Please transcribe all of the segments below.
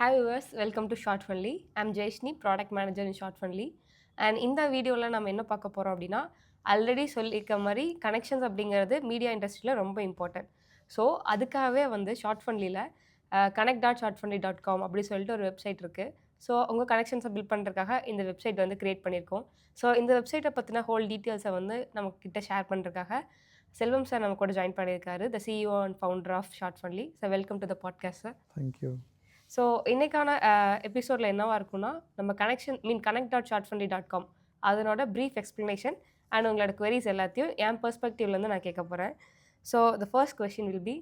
Hi viewers, welcome to Short Funly. I'm Jayashni, Product Manager in Short Funly. And இந்த வீடியோவில் நம்ம என்ன பார்க்க போகிறோம் அப்படின்னா ஆல்ரெடி சொல்லியிருக்க மாதிரி கனெக்ஷன்ஸ் அப்படிங்கிறது மீடியா இண்டஸ்ட்ரியில் ரொம்ப இம்பார்ட்டன்ட். ஸோ அதுக்காகவே வந்து ஷார்ட் ஃபன்லியில் connect.shortfunly.com அப்படி சொல்லிட்டு ஒரு வெப்சைட் இருக்குது. ஸோ உங்கள் கனெக்ஷன்ஸை பில்ட் பண்ணுறதுக்காக இந்த வெப்சைட் வந்து கிரியேட் பண்ணியிருக்கோம். ஸோ இந்த வெப்சைட்டை பற்றின ஹோல் டீட்டெயில்ஸை வந்து நம்ம கிட்ட ஷேர் பண்ணுறதுக்காக செல்வம் சார் நம்ம கூட ஜாயின் பண்ணியிருக்காரு, the CEO and founder of Shortfunly. So welcome to the podcast sir. Thank you. So இன்னைக்கான எபிசோடில் என்னவா இருக்குன்னா, நம்ம connect.shortfunly.com அதனோட ப்ரீஃப் எக்ஸ்ப்ளனேஷன் அண்ட் உங்களோட queries எல்லாத்தையும் என் பெர்ஸ்பெக்டிவ்லேருந்து நான் கேட்க போகிறேன். So the first question will be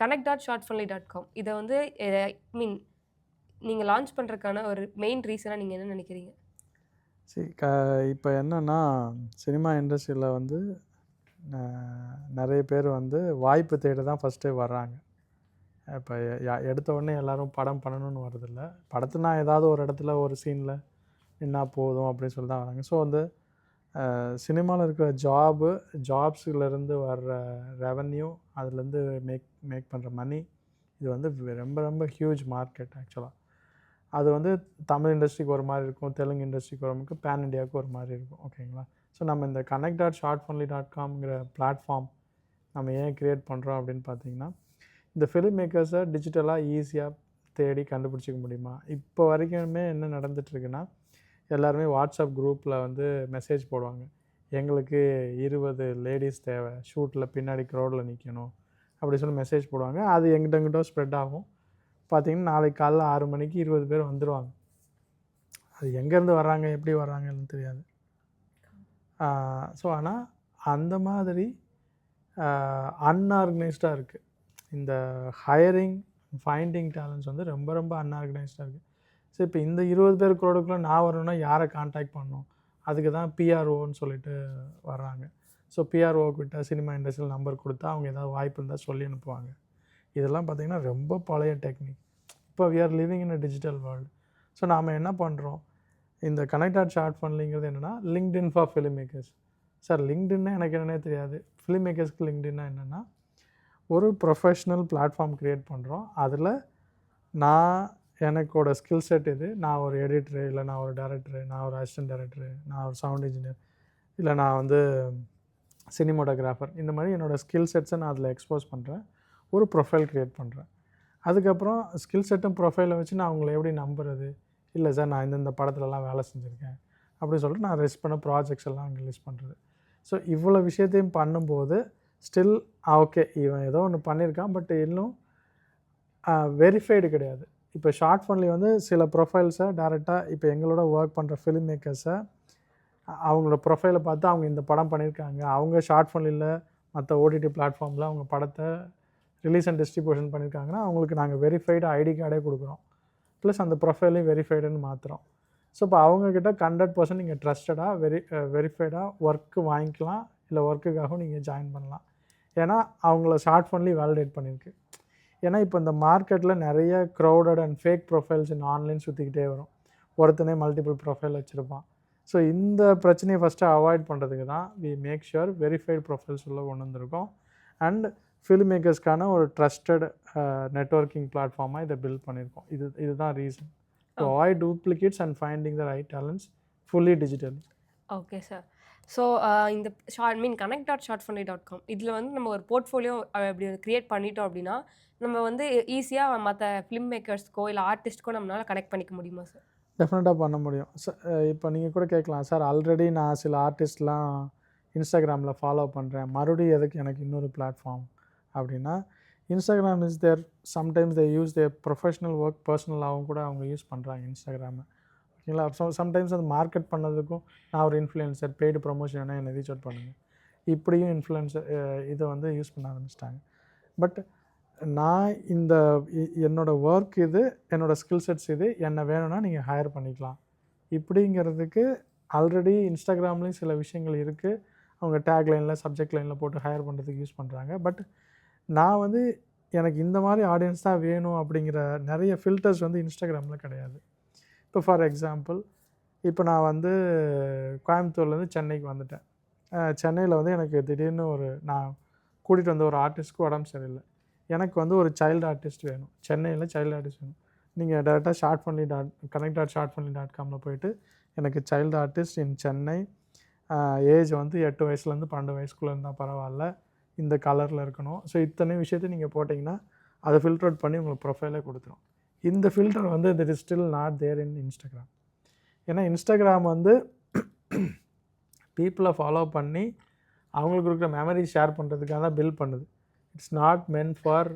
connect.shortfunly.com இதை வந்து மீன் நீங்கள் லான்ச் பண்ணுறதுக்கான ஒரு மெயின் ரீசனாக நீங்கள் என்ன நினைக்கிறீங்க? சரி, இப்போ என்னென்னா சினிமா இண்டஸ்ட்ரியில் வந்து நிறைய பேர் வந்து வாய்ப்பு தேடி தான் ஃபஸ்ட்டு வர்றாங்க. இப்போ எடுத்த உடனே எல்லோரும் படம் பண்ணணும்னு வரதில்ல. படத்துனா ஏதாவது ஒரு இடத்துல ஒரு சீனில் நின்னா போதும் அப்படின்னு சொல்லி தான் வராங்க. ஸோ வந்து சினிமாவில் இருக்கிற ஜாப்ஸுலேருந்து வர்ற ரெவன்யூ, அதுலேருந்து மேக் பண்ணுற மணி, இது வந்து ரொம்ப ரொம்ப ஹியூஜ் மார்க்கெட் ஆக்சுவலாக. அது வந்து தமிழ் இண்டஸ்ட்ரிக்கு ஒரு மாதிரி இருக்கும், தெலுங்கு இண்டஸ்ட்ரிக்கு ஒரு மாதிரி, பேன் இண்டியாவுக்கு ஒரு மாதிரி இருக்கும். ஓகேங்களா? ஸோ நம்ம இந்த connect.shortfunly.comங்கிற பிளாட்ஃபார்ம் நம்ம ஏன் க்ரியேட் பண்ணுறோம் அப்படின்னு பார்த்தீங்கன்னா, இந்த ஃபிலிம் மேக்கர்ஸை டிஜிட்டலாக ஈஸியாக தேடி கண்டுபிடிச்சிக்க முடியுமா? இப்போ வரைக்குமே என்ன நடந்துகிட்ருக்குன்னா, எல்லாருமே வாட்ஸ்அப் குரூப்பில் வந்து மெசேஜ் போடுவாங்க, எங்களுக்கு 20 லேடிஸ் தேவை, ஷூட்டில் பின்னாடி க்ரௌடில் நிற்கணும் அப்படி சொல்லி மெசேஜ் போடுவாங்க. அது எங்கிட்ட ஸ்ப்ரெட் ஆகும். பார்த்திங்கன்னா நாளைக்கு காலைல 6 மணிக்கு 20 பேர் வந்துடுவாங்க. அது எங்கேருந்து வர்றாங்க, எப்படி வர்றாங்கன்னு தெரியாது. ஸோ ஆனால் அந்த மாதிரி அன்ஆர்கனைஸ்டாக இருக்குது. இந்த ஹையரிங், ஃபைண்டிங் டேலண்ட்ஸ் வந்து ரொம்ப ரொம்ப அன்ஆர்கனைஸ்டாக இருக்குது. ஸோ இப்போ இந்த 20 பேர் க்ரௌடுக்குள்ளே நான் வரணுன்னா யாரை கான்டாக்ட் பண்ணணும்? அதுக்கு தான் பிஆர்ஓன்னு சொல்லிட்டு வர்றாங்க. ஸோ பிஆர்ஓக்கிட்ட சினிமா இண்டஸ்ட்ரியில் நம்பர் கொடுத்தா அவங்க ஏதாவது வாய்ப்பு இருந்தால் சொல்லி அனுப்புவாங்க. இதெல்லாம் பார்த்திங்கன்னா ரொம்ப பழைய டெக்னிக். இப்போ we are living in a digital world. So நாம் என்ன பண்ணுறோம், இந்த connect.shortfunly என்னென்னா LinkedIn for film makers. Sir லிங்க்டின்னா எனக்கு என்னன்னே தெரியாது. ஃபிலிம் மேக்கர்ஸ்க்கு லிங்க்டின்னா என்னென்னா ஒரு ப்ரொஃபஷ்னல் பிளாட்ஃபார்ம் க்ரியேட் பண்ணுறோம். அதில் எனக்கோட ஸ்கில் செட் இது, நான் ஒரு எடிட்டரு, இல்லை நான் ஒரு டைரக்டரு, நான் ஒரு அசிஸ்டன்ட் டைரக்டரு, நான் ஒரு சவுண்ட் இன்ஜினியர், இல்லை நான் வந்து சினிமோட்டோகிராஃபர், இந்த மாதிரி என்னோடய ஸ்கில் செட்ஸை நான் அதில் எக்ஸ்போஸ் பண்ணுறேன், ஒரு ப்ரொஃபைல் க்ரியேட் பண்ணுறேன். அதுக்கப்புறம் ஸ்கில் செட்டும் ப்ரொஃபைலை வச்சு நான் அவங்கள எப்படி நம்புறது? இல்லை சார், நான் இந்தந்த படத்துலலாம் வேலை செஞ்சுருக்கேன் அப்படின்னு சொல்லிட்டு நான் லிஸ்ட் பண்ண ப்ராஜெக்ட்ஸ் எல்லாம் அங்கே லிஸ்ட் பண்ணுறது. ஸோ இவ்வளோ விஷயத்தையும் பண்ணும்போது ஸ்டில் ஓகே, இவன் ஏதோ ஒன்று பண்ணியிருக்கான், பட் இன்னும் வெரிஃபைடு கிடையாது. இப்போ ஷார்ட் ஃபன்லி வந்து சில ப்ரொஃபைல்ஸை டேரெக்டாக இப்போ எங்களோட ஒர்க் பண்ணுற ஃபிலிம் மேக்கர்ஸை அவங்களோட ப்ரொஃபைலை பார்த்து அவங்க இந்த படம் பண்ணியிருக்காங்க, அவங்க ஷார்ட் ஃபன்லியில் மற்ற ஓடிடி பிளாட்ஃபார்மில் அவங்க படத்தை ரிலீஸ் அண்ட் டிஸ்ட்ரிபியூஷன் பண்ணியிருக்காங்கன்னா அவங்களுக்கு நாங்கள் வெரிஃபைடு ஐடி கார்டே கொடுக்குறோம், ப்ளஸ் அந்த ப்ரொஃபைலையும் வெரிஃபைடுன்னு மாற்றுறோம். ஸோ இப்போ அவங்கக்கிட்ட 100% நீங்கள் ட்ரஸ்டடாக வெரிஃபைடாக ஒர்க்கு வாங்கிக்கலாம், இல்லை ஒர்க்குக்காகவும் நீங்கள் ஜாயின் பண்ணலாம். ஏன்னா அவங்கள ஷார்ட் ஃபன்லி வேலிடேட் பண்ணியிருக்கு. ஏன்னா இப்போ இந்த மார்க்கெட்டில் நிறைய crowded and fake profiles in online சுற்றிக்கிட்டே வரும். ஒருத்தனே மல்டிபிள் ப்ரொஃபைல் வச்சுருப்பான். ஸோ இந்த பிரச்சனையை ஃபஸ்ட்டு அவாய்ட் பண்ணுறதுக்கு தான் we make sure verified profiles உள்ள கொண்டு வந்திருக்கோம். அண்ட் ஃபிலிம் மேக்கர்ஸ்க்கான ஒரு ட்ரஸ்டட் நெட்வொர்க்கிங் பிளாட்ஃபார்மாக இதை பில்ட் பண்ணியிருக்கோம். இதுதான் reason, to avoid duplicates and finding the right talents fully digital. Okay sir. So இந்த connect.shortfunly.com இதில் வந்து நம்ம ஒரு போர்ட்ஃபோலியோ அப்படி க்ரியேட் பண்ணிட்டோம் அப்படின்னா நம்ம வந்து ஈஸியாக மற்ற ஃபிலிம் மேக்கர்ஸ்க்கோ இல்லை ஆர்டிஸ்ட்க்கோ நம்மளால் கனெக்ட் பண்ணிக்க முடியுமா சார்? டெஃபினட்டாக பண்ண முடியும். இப்போ நீங்கள் கூட கேட்கலாம், சார் ஆல்ரெடி நான் சில ஆர்டிஸ்ட்லாம் இன்ஸ்டாகிராமில் ஃபாலோ பண்ணுறேன், மறுபடியும் எதுக்கு எனக்கு இன்னொரு பிளாட்ஃபார்ம் அப்படின்னா, Instagram is there sometimes they use their professional work பர்சனலாகவும் கூட அவங்க யூஸ் பண்ணுறாங்க இன்ஸ்டாகிராமை. ஓகேங்களா? சம்டைம்ஸ் அது மார்க்கெட் பண்ணதுக்கும் நான் ஒரு இன்ஃப்ளூயன்சர், பெய்டு ப்ரொமோஷன் வேணால் என்னை ரீச் அவுட் பண்ணுங்கள், இப்படியும் இன்ஃப்ளூயன்சர் இதை வந்து யூஸ் பண்ண ஆரம்பிச்சிட்டாங்க. பட் நான் என்னோடய ஒர்க் இது, என்னோடய ஸ்கில் செட்ஸ் இது, என்ன வேணும்னா நீங்கள் ஹையர் பண்ணிக்கலாம் இப்படிங்கிறதுக்கு ஆல்ரெடி இன்ஸ்டாகிராம்லேயும் சில விஷயங்கள் இருக்குது. அவங்க டேக் லைனில், சப்ஜெக்ட் லைனில் போட்டு ஹையர் பண்ணுறதுக்கு யூஸ் பண்ணுறாங்க. பட் நான் வந்து எனக்கு இந்த மாதிரி ஆடியன்ஸ் தான் வேணும் அப்படிங்கிற நிறைய ஃபில்டர்ஸ் வந்து இன்ஸ்டாகிராமில் கிடையாது. இப்போ ஃபார் எக்ஸாம்பிள், இப்போ நான் வந்து கோயம்புத்தூர்லேருந்து சென்னைக்கு வந்துட்டேன். சென்னையில் வந்து எனக்கு திடீர்னு நான் கூட்டிகிட்டு வந்த ஒரு ஆர்டிஸ்ட்க்கு உடம்பு சரியில்லை. எனக்கு வந்து ஒரு சைல்டு ஆர்டிஸ்ட் வேணும், சென்னையில் சைல்டு ஆர்டிஸ்ட் வேணும். நீங்கள் டேரெக்டாக connect.shortfunly.comல போயிட்டு எனக்கு child artist in Chennai, age வந்து 8 வயசுலேருந்து 12 வயசுக்குள்ளே இருந்தால் பரவாயில்ல, இந்த கலரில் இருக்கணும். ஸோ இத்தனை விஷயத்தை நீங்கள் போட்டிங்கன்னா அதை ஃபில்டர் அவுட் பண்ணி உங்களுக்கு ப்ரொஃபைலே கொடுத்துரும். இந்த ஃபில்டர் வந்து it is still not there in Instagram. ஏன்னா இன்ஸ்டாகிராம் வந்து பீப்புளை ஃபாலோ பண்ணி அவங்களுக்கு இருக்கிற மெமரி ஷேர் பண்ணுறதுக்காக தான் பில்ட் பண்ணுது. It's not meant for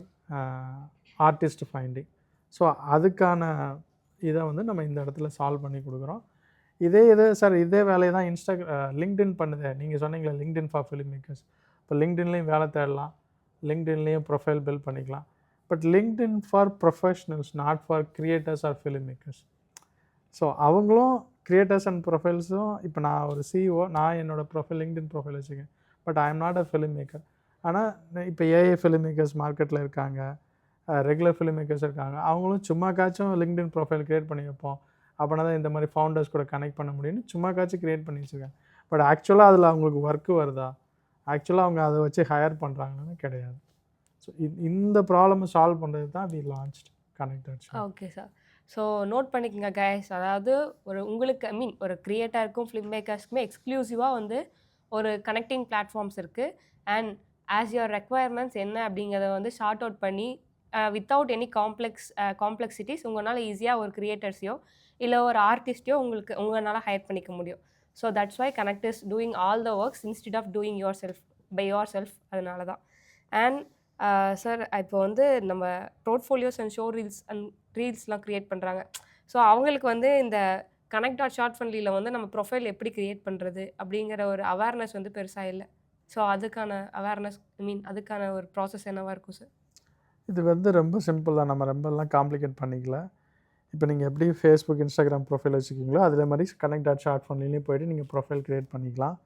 artist finding. So அதுக்கான இதை வந்து நம்ம இந்த இடத்துல சால்வ் பண்ணி கொடுக்குறோம். இதே வேலையை தான் லிங்க்டின் பண்ணுது. நீங்கள் சொன்னீங்களா லிங்க்டின் ஃபார் ஃபிலிம் மேக்கர்ஸ். இப்போ லிங்க்டின்லேயும் வேலை தேடலாம், லிங்க்டின்லேயும் ப்ரொஃபைல் பில்ட் பண்ணிக்கலாம். But LinkedIn for professionals, not for creators or film makers. So அவங்களும் கிரியேட்டர்ஸ் அண்ட் ப்ரொஃபைல்ஸும் இப்போ நான் ஒரு சிஇஓ, நான் என்னோடய ப்ரொஃபைல் லிங்க்டின் ப்ரொஃபைல் வச்சுக்கேன். But I am not a film maker. ஆனால் இப்போ ஏஐ ஃபிலிம் மேக்கர்ஸ் மார்க்கெட்டில் இருக்காங்க, ரெகுலர் ஃபிலிம் மேக்கர்ஸ் இருக்காங்க. அவங்களும் சும்மாக்காச்சும் லிங்க்டின் ப்ரொஃபைல் க்ரியேட் பண்ணி வைப்போம், அப்படின்னா தான் இந்த மாதிரி ஃபவுண்டர்ஸ் கூட கனெக்ட் பண்ண முடியும்னு சும்மாக்காச்சும் க்ரியேட் பண்ணி வச்சுருக்காங்க. பட் ஆக்சுவலாக அதில் அவங்களுக்கு ஒர்க்கு வருதா, ஆக்சுவலாக அவங்க அதை வச்சு ஹையர் பண்ணுறாங்கன்னு கிடையாது. ஸோ இந்த ப்ராப்ளமை சால்வ் பண்ணுறது தான் we launched connected. Okay sir. So note பண்ணிக்கங்க கைஸ். அதாவது உங்களுக்கு ஒரு கிரியேட்டருக்கும் ஃபிலிம் மேக்கர்ஸ்க்குமே எக்ஸ்க்ளூசிவாக வந்து ஒரு கனெக்டிங் பிளாட்ஃபார்ம்ஸ் இருக்குது. அண்ட் ஆஸ் யுவர் ரெக்குவயர்மெண்ட்ஸ் என்ன அப்படிங்கிறத வந்து ஷார்ட் அவுட் பண்ணி வித்தவுட் எனி காம்ப்ளெக்சிட்டிஸ் உங்களால் ஈஸியாக ஒரு கிரியேட்டர்ஸையோ இல்லை ஒரு ஆர்டிஸ்ட்டையோ உங்களால் ஹையர் பண்ணிக்க முடியும். So that's why Connect is doing all the works instead of doing by yourself. அதனால தான். அண்ட் சார் இப்போ வந்து நம்ம போர்ட்ஃபோலியோஸ் அண்ட் ஷோ ரீல்ஸ்லாம் க்ரியேட் பண்ணுறாங்க. ஸோ அவங்களுக்கு வந்து இந்த connect.shortfunly வந்து நம்ம ப்ரொஃபைல் எப்படி க்ரியேட் பண்ணுறது அப்படிங்கிற ஒரு அவேர்னஸ் வந்து பெருசாக இல்லை. ஸோ அதுக்கான அவேர்னஸ் அதுக்கான ஒரு ப்ராசஸ் என்னவாக இருக்கும் சார்? இது வந்து ரொம்ப சிம்பிள் தான், நம்ம ரொம்பலாம் காம்ப்ளிகேட் பண்ணிக்கல. இப்போ நீங்கள் எப்படி ஃபேஸ்புக், இன்ஸ்டாகிராம் ப்ரொஃபைல் வச்சுக்கிங்களோ அதே மாதிரி connect.shortfunly போய்ட்டு நீங்கள் ப்ரொஃபைல் க்ரியேட் பண்ணிக்கலாம்.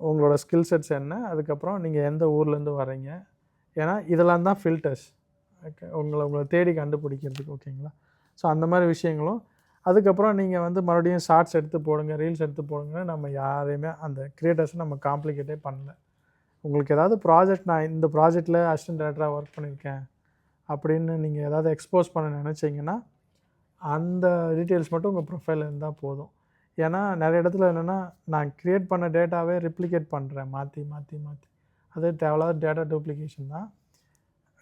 உங்களோட ஸ்கில் செட்ஸ் என்ன, அதுக்கப்புறம் நீங்கள் எந்த ஊர்லேருந்து வரீங்க, ஏன்னா இதெல்லாம் தான் ஃபில்டர்ஸ் உங்களை தேடி கண்டுபிடிக்கிறதுக்கு. ஓகேங்களா? ஸோ அந்த மாதிரி விஷயங்களும். அதுக்கப்புறம் நீங்கள் வந்து மறுபடியும் ஷார்ட்ஸ் எடுத்து போடுங்க, ரீல்ஸ் எடுத்து போடுங்க. நம்ம யாரையுமே அந்த க்ரியேட்டர்ஸை நம்ம காம்ப்ளிகேட்டே பண்ணல. உங்களுக்கு ஏதாவது ப்ராஜெக்ட், நான் இந்த ப்ராஜெக்டில் அசிஸ்டன்ட் டைரக்டராக ஒர்க் பண்ணியிருக்கேன் அப்படின்னு நீங்கள் ஏதாவது எக்ஸ்போஸ் பண்ண நினச்சிங்கன்னா அந்த டீட்டெயில்ஸ் மட்டும் உங்கள் ப்ரொஃபைலில் இருந்தால் போதும். ஏன்னா நிறைய இடத்துல என்னென்னா நான் க்ரியேட் பண்ண டேட்டாவே ரிப்ளிகேட் பண்ணுறேன் மாற்றி மாற்றி மாற்றி. அது தேவையில்லாத டேட்டா டூப்ளிகேஷன் தான்.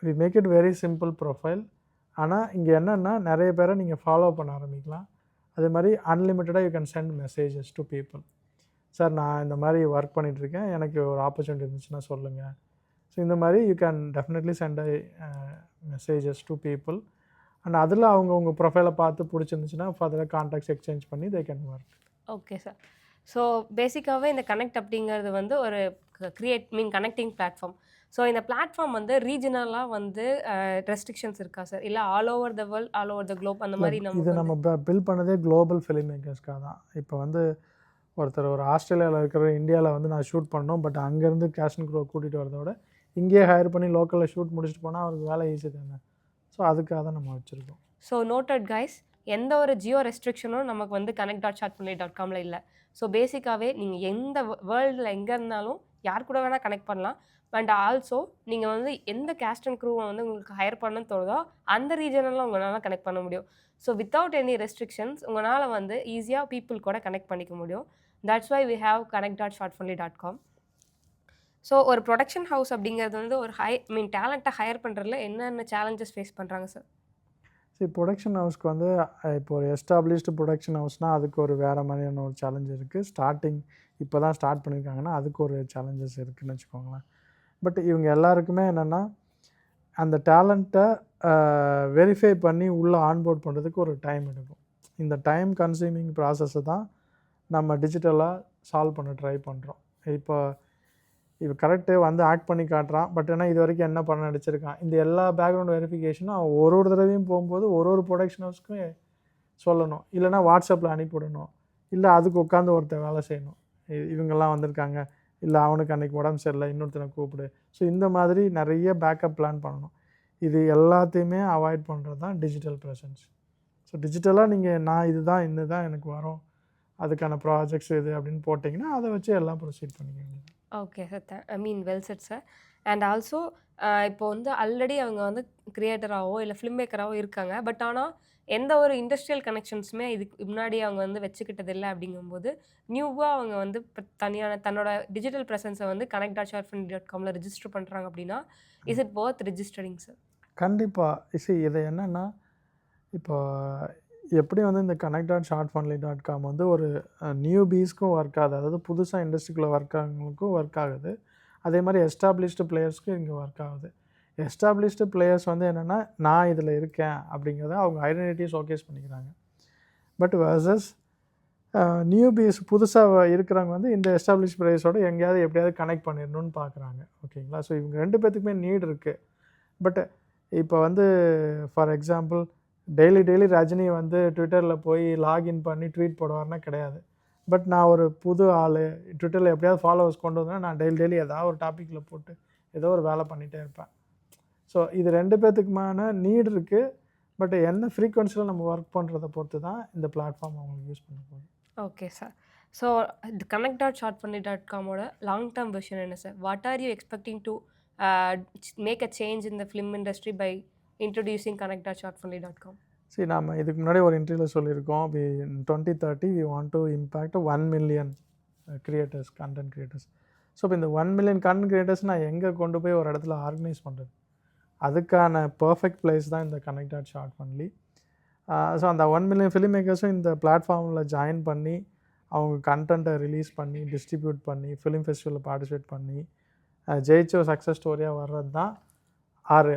We make it very simple profile. ஆனால் இங்கே என்னென்னா நிறைய பேரை நீங்கள் ஃபாலோ பண்ண ஆரம்பிக்கலாம். அதே மாதிரி அன்லிமிட்டடாக you can send messages to people. Sir நான் இந்த மாதிரி ஒர்க் பண்ணிகிட்ருக்கேன், எனக்கு ஒரு ஆப்பர்ச்சுனிட்டி இருந்துச்சுன்னா சொல்லுங்கள். ஸோ இந்த மாதிரி you can definitely send messages to people. And அதில் அவங்க உங்கள் ப்ரொஃபைலை பார்த்து பிடிச்சிருந்துச்சுன்னா ஃபர்தராக கான்டாக்ட்ஸ் எக்ஸ்சேஞ்ச் பண்ணி they can work. Okay sir. So பேசிக்காகவே இந்த கனெக்ட் அப்படிங்கிறது வந்து ஒரு கனெக்டிங் பிளாட்ஃபார்ம். ஸோ இந்த பிளாட்ஃபார்ம் வந்து ரீஜனலாக வந்து ரெஸ்ட்ரிக்ஷன்ஸ் இருக்கா சார்? இல்லை all over the world, all over the globe அந்த மாதிரி நம்ம பில்ட் பண்ணதே குளோபல் ஃபிலிம் மேக்கர்ஸ்க்காக தான். இப்போ வந்து ஒருத்தர் ஒரு ஆஸ்திரேலியாவில் இருக்கிற இந்தியாவில் வந்து நான் ஷூட் பண்ணோம், பட் அங்கேருந்து கேஷ் அண்ட் க்ரோ கூட்டிகிட்டு வரதை விட இங்கேயே ஹையர் பண்ணி லோக்கலில் ஷூட் முடிச்சுட்டு போனால் அவருக்கு வேலை ஈஸி தானே. ஸோ அதுக்காக தான் நம்ம வச்சுருக்கோம். ஸோ நோட்டட் கைஸ், எந்த ஒரு ஜியோ ரெஸ்ட்ரிக்ஷனும் நமக்கு வந்து connect.shortfunly.comல இல்லை. ஸோ பேசிக்காகவே நீங்கள் எந்த வேர்ல்டில் எங்கே இருந்தாலும் யார் கூட வேணால் கனெக்ட் பண்ணலாம். அண்ட் ஆல்சோ நீங்கள் வந்து எந்த கேஸ்ட் அண்ட் க்ரூவை வந்து உங்களுக்கு ஹையர் பண்ணணும்னு தோணுதோ அந்த ரீஜனெலாம் உங்களால் கனெக்ட் பண்ண முடியும். ஸோ வித்தவுட் எனி ரெஸ்ட்ரிக்ஷன்ஸ் உங்களால் வந்து ஈஸியாக பீப்புள் கூட கனெக்ட் பண்ணிக்க முடியும். That's why we have connect.shortfunly.com. So ஒரு ப்ரொடக்ஷன் ஹவுஸ் அப்படிங்கிறது வந்து ஒரு டேலண்ட்டை ஹையர் பண்ணுறதுல என்னென்ன சேலஞ்சஸ் ஃபேஸ் பண்ணுறாங்க சார்? சரி, ப்ரொடக்ஷன் ஹவுஸ்க்கு வந்து இப்போ ஒரு எஸ்டாப்ளிஷ்டு ப்ரொடக்ஷன் ஹவுஸ்னால் அதுக்கு ஒரு வேறு மாதிரியான ஒரு சேலஞ்ச் இருக்குது. ஸ்டார்டிங் இப்போ தான் ஸ்டார்ட் பண்ணியிருக்காங்கன்னா அதுக்கு ஒரு சேலஞ்சஸ் இருக்குதுன்னு வச்சுக்கோங்களேன். பட் இவங்க எல்லாருக்குமே என்னென்னா அந்த டேலண்ட்டை வெரிஃபை பண்ணி உள்ளே ஆன்போர்ட் பண்ணுறதுக்கு ஒரு டைம் எடுக்கும். இந்த டைம் கன்சியூமிங் ப்ராசஸை தான் நம்ம டிஜிட்டலாக சால்வ் பண்ண ட்ரை பண்ணுறோம். இப்போ கரெக்டு வந்து ஆக்ட் பண்ணி காட்டுறான், பட் ஆனால் இது வரைக்கும் என்ன பண்ண நடிச்சிருக்கான், இந்த எல்லா பேக்ரவுண்ட் வெரிஃபிகேஷனும் அவன் ஒரு தடவையும் போகும்போது ஒரு ப்ரொடக்ஷன் ஹவுஸ்க்கும் சொல்லணும், இல்லைனா வாட்ஸ்அப்பில் அனுப்பிவிடணும், இல்லை அதுக்கு உட்காந்து ஒருத்தர் வேலை செய்யணும். இவங்கெல்லாம் வந்திருக்காங்க, இல்லை அவனுக்கு அன்றைக்கி உடம்பு சரியில்லை, இன்னொருத்தனை கூப்பிடு. ஸோ இந்த மாதிரி நிறைய பேக்கப் பிளான் பண்ணணும். இது எல்லாத்தையுமே அவாய்ட் பண்ணுறது தான் டிஜிட்டல் ப்ரெசன்ஸ். ஸோ டிஜிட்டலாக நீங்கள் நான் இதுதான் எனக்கு வரும், அதுக்கான ப்ராஜெக்ட்ஸ் இது அப்படின்னு போட்டிங்கன்னா அதை வச்சு எல்லாம் ப்ரொசீட் பண்ணிக்கோங்க. Okay sir, well set sir. And also இப்போ வந்து ஆல்ரெடி அவங்க வந்து கிரியேட்டராகவோ இல்லை ஃபிலிம் மேக்கராகவோ இருக்காங்க. பட் ஆனால் எந்த ஒரு இண்டஸ்ட்ரியல் கனெக்ஷன்ஸுமே இதுக்கு முன்னாடி அவங்க வந்து வச்சுக்கிட்டது இல்ல அப்படிங்கும்போது, நியூவா அவங்க வந்து தனியான தன்னோட டிஜிட்டல் பிரசன்ஸ வந்து connect.shortfund.comல ரிஜிஸ்டர் பண்றாங்க அப்படின்னா, is it Worth registering sir? கண்டிப்பா. இது என்னன்னா, இப்போ எப்படி வந்து இந்த connect.shortfunly.com வந்து ஒரு நியூபீஸ்க்கும் ஒர்க் ஆகுது. அதாவது புதுசா இண்டஸ்ட்ரிக்குள்ள ஒர்க் ஆகுறவங்களுக்கும் ஒர்க் ஆகுது. அதே மாரி எஸ்டாப்ளிஷ்டு பிளேயர்ஸ்க்கும் இங்கே ஒர்க் ஆகுது. எஸ்டாப்ளிஷ்டு பிளேயர்ஸ் வந்து என்னென்னா, நான் இதில் இருக்கேன் அப்படிங்கிறத அவங்க ஐடென்டிட்டியை ஷோகேஸ் பண்ணிக்கிறாங்க. பட் வெர்சஸ் நியூபீஸ் புதுசாக இருக்கிறவங்க வந்து இந்த எஸ்டாப்ளிஷ் பிளேயர்ஸோட எங்கேயாவது எப்படியாவது கனெக்ட் பண்ணிடணும்னு பார்க்குறாங்க. ஓகேங்களா? ஸோ இவங்க 2 பேத்துக்குமே நீட் இருக்குது. பட் இப்போ வந்து ஃபார் எக்ஸாம்பிள் டெய்லி ரஜினி வந்து ட்விட்டரில் போய் லாகின் பண்ணி ட்வீட் போடுவார்னா கிடையாது. பட் நான் ஒரு புது ஆள் ட்விட்டரில் எப்படியாவது ஃபாலோவர்ஸ் கொண்டு வந்தேன்னா நான் டெய்லி ஏதாவது ஒரு டாப்பிக்கில் போட்டு ஏதோ ஒரு வேலை பண்ணிகிட்டே இருப்பேன். ஸோ இது 2 பேத்துக்குமான நீட் இருக்குது. பட் என்ன ஃப்ரீக்வன்சியில் நம்ம ஒர்க் பண்ணுறதை பொறுத்து தான் இந்த பிளாட்ஃபார்ம் அவங்களுக்கு யூஸ் பண்ண போகுது. Okay sir. ஸோ இந்த connect.shortfunly.comோட லாங் டர்ம் விஷன் என்ன sir? What are you expecting to make a change in the film industry by introducing connect.shortfunly.com? சரி, நாம் இதுக்கு முன்னாடி ஒரு இன்டர்வியூவில் சொல்லியிருக்கோம். in 2030 we want to impact 1 million creators, content creators. So இப்போ இந்த 1 million கண்டென்ட் கிரியேட்டர்ஸ் நான் எங்கே கொண்டு போய் ஒரு இடத்துல ஆர்கனைஸ் பண்ணுறது? அதுக்கான பர்ஃபெக்ட் பிளேஸ் தான் இந்த connect.shortfunly. ஸோ அந்த 1 million ஃபிலிம் மேக்கர்ஸும் இந்த பிளாட்ஃபார்மில் ஜாயின் பண்ணி அவங்க கண்டென்ட்டை ரிலீஸ் பண்ணி டிஸ்ட்ரிபியூட் பண்ணி ஃபிலிம் ஃபெஸ்டிவலில் பார்ட்டிசிபேட் பண்ணி ஜெயிச்ச ஒரு சக்ஸஸ் ஸ்டோரியாக வர்றது தான் ஆர்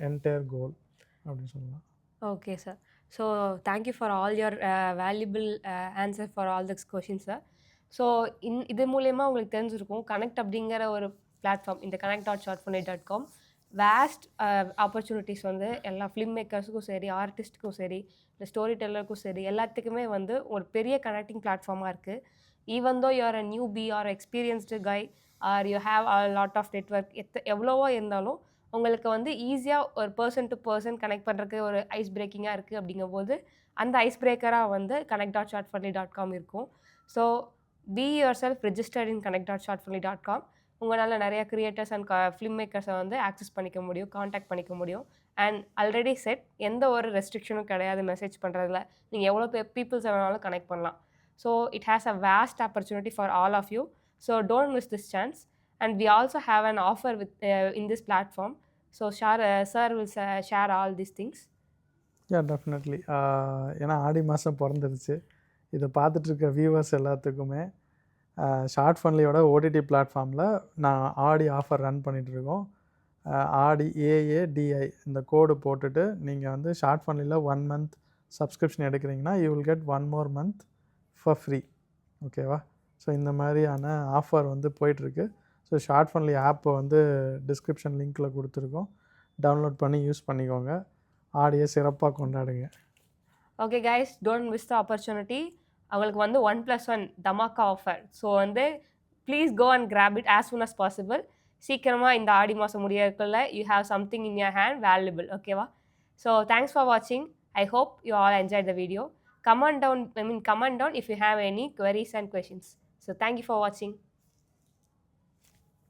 என்டையர் கோல் அப்படின்னு சொல்லலாம். Okay sir. So thank you for all your valuable answer for all this question sir. So இது மூலயமா உங்களுக்கு தெரிஞ்சிருக்கும் கனெக்ட் அப்படிங்கிற ஒரு பிளாட்ஃபார்ம், இந்த connect.shortfunly.com வேஸ்ட் ஆப்பர்ச்சுனிட்டிஸ் வந்து எல்லா ஃபிலிம் மேக்கர்ஸுக்கும் சரி, ஆர்டிஸ்ட்டுக்கும் சரி, இல்லை ஸ்டோரி டெல்லருக்கும் சரி, எல்லாத்துக்குமே வந்து ஒரு பெரிய கனெக்டிங் பிளாட்ஃபார்மாக இருக்குது. Even though you are a newbie or experienced guy or you have a lot of network எவ்வளவோ இருந்தாலும் உங்களுக்கு வந்து ஈஸியாக ஒரு பர்சன் டு பர்சன் கனெக்ட் பண்ணுறதுக்கு ஒரு ஐஸ் பிரேக்கிங்காக இருக்குது. அப்படிங்கும்போது அந்த ஐஸ் பிரேக்கராக வந்து connect.shortfunly.com இருக்கும். So be your self registered in connect.shortfunly.com. உங்களால் நிறைய கிரியேட்டர்ஸ் அண்ட் ஃபிலிம் மேக்கர்ஸை வந்து ஆக்சஸ் பண்ணிக்க முடியும், காண்டாக்ட் பண்ணிக்க முடியும். அண்ட் ஆல்ரெடி செட் எந்த ஒரு ரெஸ்ட்ரிக்ஷனும் கிடையாது மெசேஜ் பண்ணுறதுல. நீங்கள் எவ்வளோ பீப்புள்ஸை வேணாலும் கனெக்ட் பண்ணலாம். So it has a vast opportunity for all of you. So don't miss this chance. And we also have an offer with in this platform. So sir will share all these things. Yeah, definitely. ஏன்னா ஆடி மாதம் பிறந்துருச்சு. இதை பார்த்துட்ருக்க viewers எல்லாத்துக்குமே ஷார்ட்ஃபன்லியோட OTT பிளாட்ஃபார்மில் நான் ஆடி offer run பண்ணிகிட்ருக்கோம். ஆடி AADI இந்த கோடு போட்டுட்டு நீங்கள் வந்து ஷார்ட்ஃபன்லியில் 1 month சப்ஸ்கிரிப்ஷன் எடுக்கிறீங்கன்னா you will get 1 more month for free. ஓகேவா? ஸோ இந்த மாதிரியான ஆஃபர் வந்து போயிட்டுருக்கு. ஸோ ஷார்ட்ஃபன்லி ஆப்பை வந்து டிஸ்கிரிப்ஷன் லிங்க்கில் கொடுத்துருக்கோம். டவுன்லோட் பண்ணி யூஸ் பண்ணிக்கோங்க. ஆடியை சிறப்பாக கொண்டாடுங்க. Okay guys, don't miss the opportunity. அவங்களுக்கு வந்து 1+1 தமாக்கா ஆஃபர். ஸோ வந்து please go and grab it as soon as possible. சீக்கிரமாக இந்த ஆடி மாதம் முடியறதுக்குள்ள you have something in your hand valuable. ஓகேவா? ஸோ தேங்க்ஸ் ஃபார் வாட்சிங். I hope you all enjoy the video. Comment down if you have any queries and questions. So thank you for watching.